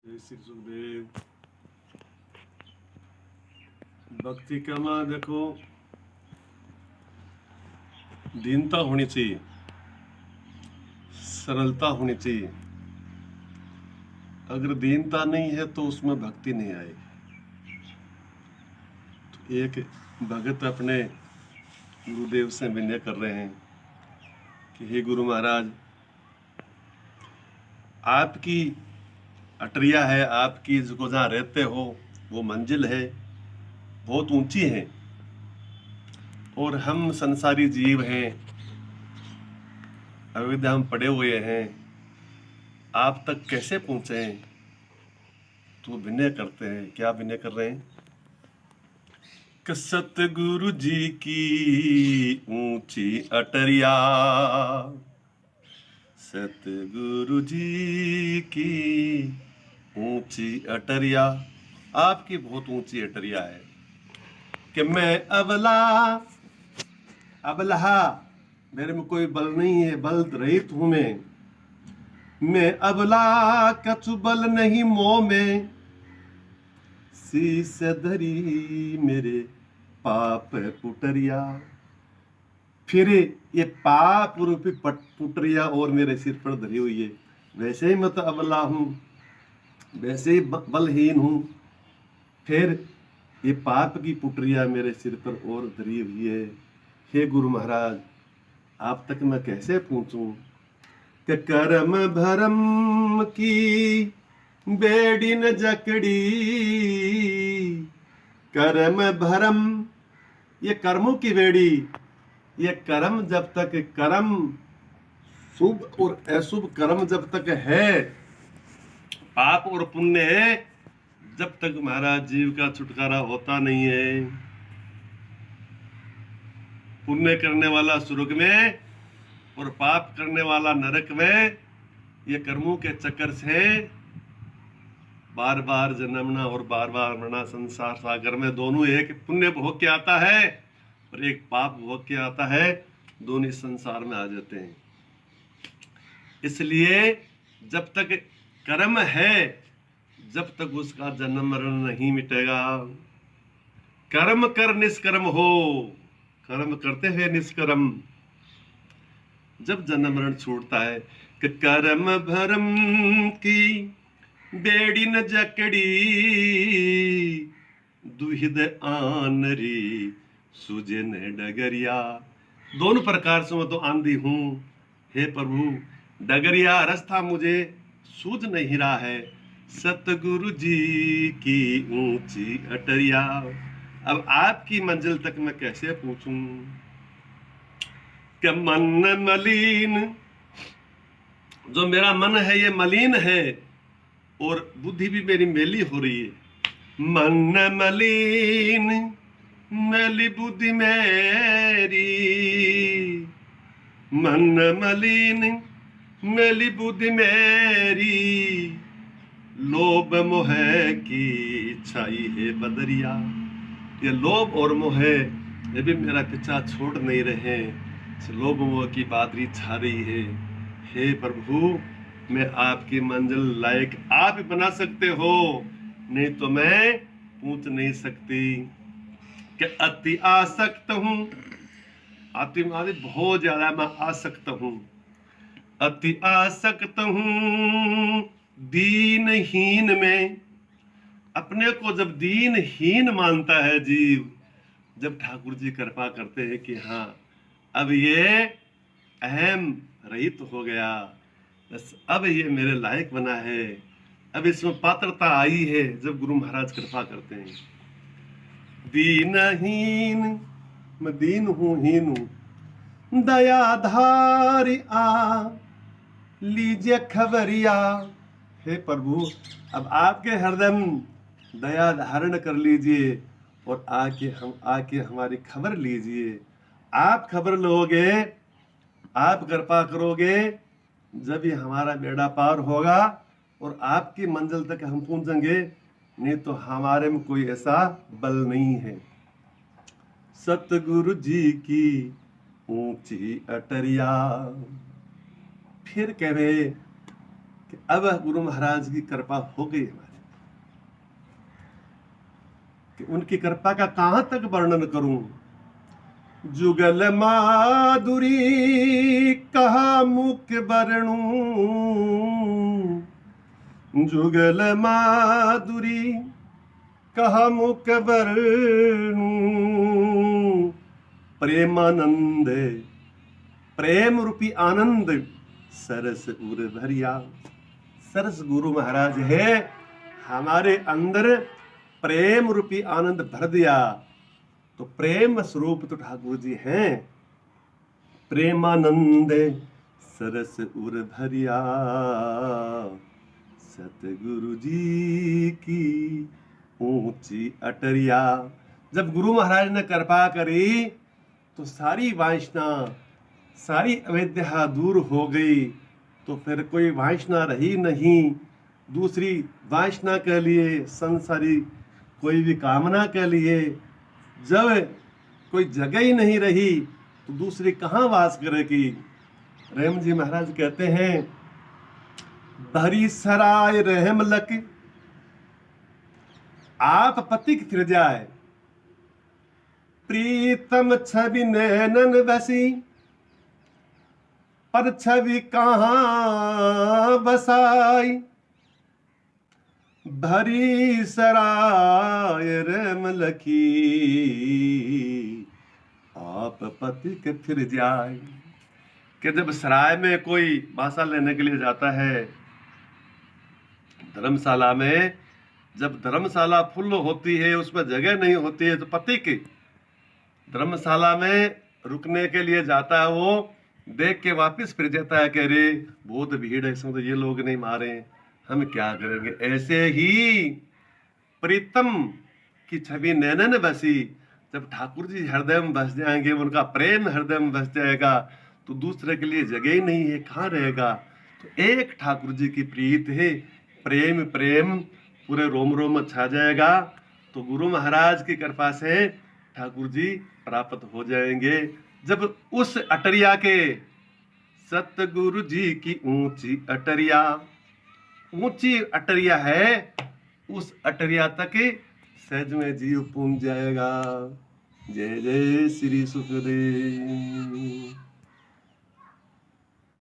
जय श्री सुखदेव। भक्ति का मां देखो, दीनता होनी चाहिए, सरलता होनी चाहिए। अगर दीनता नहीं है तो उसमें भक्ति नहीं आएगी। तो एक भगत अपने गुरुदेव से विनय कर रहे हैं कि हे गुरु महाराज, आपकी अटरिया है, आपकी जो जहाँ रहते हो वो मंजिल है, बहुत ऊंची है, और हम संसारी जीव हैं, अविद्या हम पड़े हुए हैं, आप तक कैसे पहुंचे? तो विनय करते हैं। क्या विनय कर रहे हैं कि सतगुरु जी की ऊंची अटरिया, सतगुरु जी की ऊंची अटरिया, आपकी बहुत ऊंची अटरिया है कि मैं अबलहा, मेरे में कोई बल नहीं है, बल रहित हूं मैं अबला, कछु बल नहीं मोह में, शीस धरी मेरे पाप पुटरिया। फिर ये पाप रूपी पुटरिया और मेरे सिर पर धरी हुई है। वैसे ही मैं तो अबला हूं, वैसे ही बलहीन हूं, फिर ये पाप की पुटरिया मेरे सिर पर और धरी हुई है। हे गुरु महाराज, आप तक मैं कैसे पहुंचूं? कि कर्म भरम की बेड़ी न जकड़ी, कर्म भरम, ये कर्मों की बेड़ी, ये कर्म जब तक, कर्म शुभ और अशुभ कर्म जब तक है, पाप और पुण्य है, जब तक महाराज जीव का छुटकारा होता नहीं है। पुण्य करने वाला स्वर्ग में और पाप करने वाला नरक में। ये कर्मों के चक्कर से बार बार जन्मना और बार बार मरना संसार सागर में। दोनों, एक पुण्य भोग के आता है और एक पाप भोग के आता है, दोनों संसार में आ जाते हैं। इसलिए जब तक कर्म है, जब तक उसका जन्म मरण नहीं मिटेगा। कर्म कर निष्कर्म हो, कर्म करते हुए निष्कर्म, जब जन्म मरण छूटता है कि कर्म भरम की बेड़ी न जकड़ी, दुहिद आनरी सूझे न डगरिया। दोनों प्रकार से मैं तो आंधी हूं, हे प्रभु, डगरिया रास्ता मुझे सूझ नहीं रहा है। सतगुरु जी की ऊंची अटरिया, अब आपकी मंजिल तक मैं कैसे पहुंचूं? कि मन मलिन, जो मेरा मन है ये मलिन है, और बुद्धि भी मेरी मेली हो रही है। मन मलिन मेली बुद्धि मेरी, मन मलिन मेली बुद्धि मेरी, लोभ मोह की छाई है बदरिया। ये लोभ और मोह, ये भी मेरा पीछा छोड़ नहीं रहे, लोभ मोह की बादरी छा रही है। हे प्रभु, मैं आपकी मंजिल लायक आप ही बना सकते हो, नहीं तो मैं पूछ नहीं सकती। कि अति आसक्त हूं, अति बहुत ज्यादा मैं आसक्त हूं, अति आसक्त हूं दीनहीन में। अपने को जब दीनहीन मानता है जीव, जब ठाकुर जी कृपा करते हैं कि हाँ अब ये अहम रहित हो गया, बस अब ये मेरे लायक बना है, अब इसमें पात्रता आई है, जब गुरु महाराज कृपा करते हैं। दीनहीन, मैं दीन हूं, हीन हूं, दयाधारी आ लीजिए खबरिया। हे प्रभु, अब आपके हृदय में दया धारण कर लीजिए और आके हमारी खबर लीजिए। आप खबर लोगे, आप कृपा करोगे, जब ये हमारा बेड़ा पार होगा और आपकी मंजिल तक हम पहुंचेंगे, नहीं तो हमारे में कोई ऐसा बल नहीं है। सतगुरु जी की ऊंची अटरिया। फिर कहे कि अब गुरु महाराज की कृपा हो गई हमारे, कि उनकी कृपा का कहां तक वर्णन करूं। जुगल माधुरी कहा मुख बरनू, जुगल माधुरी कहा मुख बरनू, प्रेमानंद प्रेम रूपी आनंद सरस उर भरिया। सरस गुरु महाराज है, हमारे अंदर प्रेम रूपी आनंद भर दिया। तो प्रेम स्वरूप तो ठाकुर जी हैं। प्रेमानंद सरस उर भरिया, सतगुरु जी की ऊंची अटरिया। जब गुरु महाराज ने कृपा करी तो सारी वासना, सारी अविद्या दूर हो गई। तो फिर कोई वासना रही नहीं। दूसरी वासना के लिए, संसारी कोई भी कामना के लिए जब कोई जगह ही नहीं रही तो दूसरी कहाँ वास करेगी। रहम जी महाराज कहते हैं, भरी सराय रहम लक आप पतिक फिर जाए, प्रीतम छवि नैनन बसी पर छवि कहाँ बसाई। भरी सराय रहम लकी आप पति के फिर जाए। कि जब सराय में कोई बासा लेने के लिए जाता है, धर्मशाला में, जब धर्मशाला फुल होती है, उसमें जगह नहीं होती है, तो पति की धर्मशाला में रुकने के लिए जाता है, वो देख के वापस फिर जाता है कि अरे बहुत भीड़ है, इसमें तो ये लोग नहीं मारे, हम क्या करेंगे। ऐसे ही प्रीतम की छवि नैनन बसी, जब ठाकुर जी हृदय में बस जाएंगे, उनका प्रेम हृदय में बस जाएगा, तो दूसरे के लिए जगह ही नहीं है, कहाँ रहेगा। तो एक ठाकुर जी की प्रीत है, प्रेम प्रेम पूरे रोम रोम छा जाएगा। तो गुरु महाराज की कृपा से ठाकुर जी प्राप्त हो जाएंगे। जब उस अटरिया के, सतगुरु जी की ऊंची अटरिया, ऊंची अटरिया है, उस अटरिया तक सहज में जीव पहुंच जाएगा। जय जय श्री सुखदेव।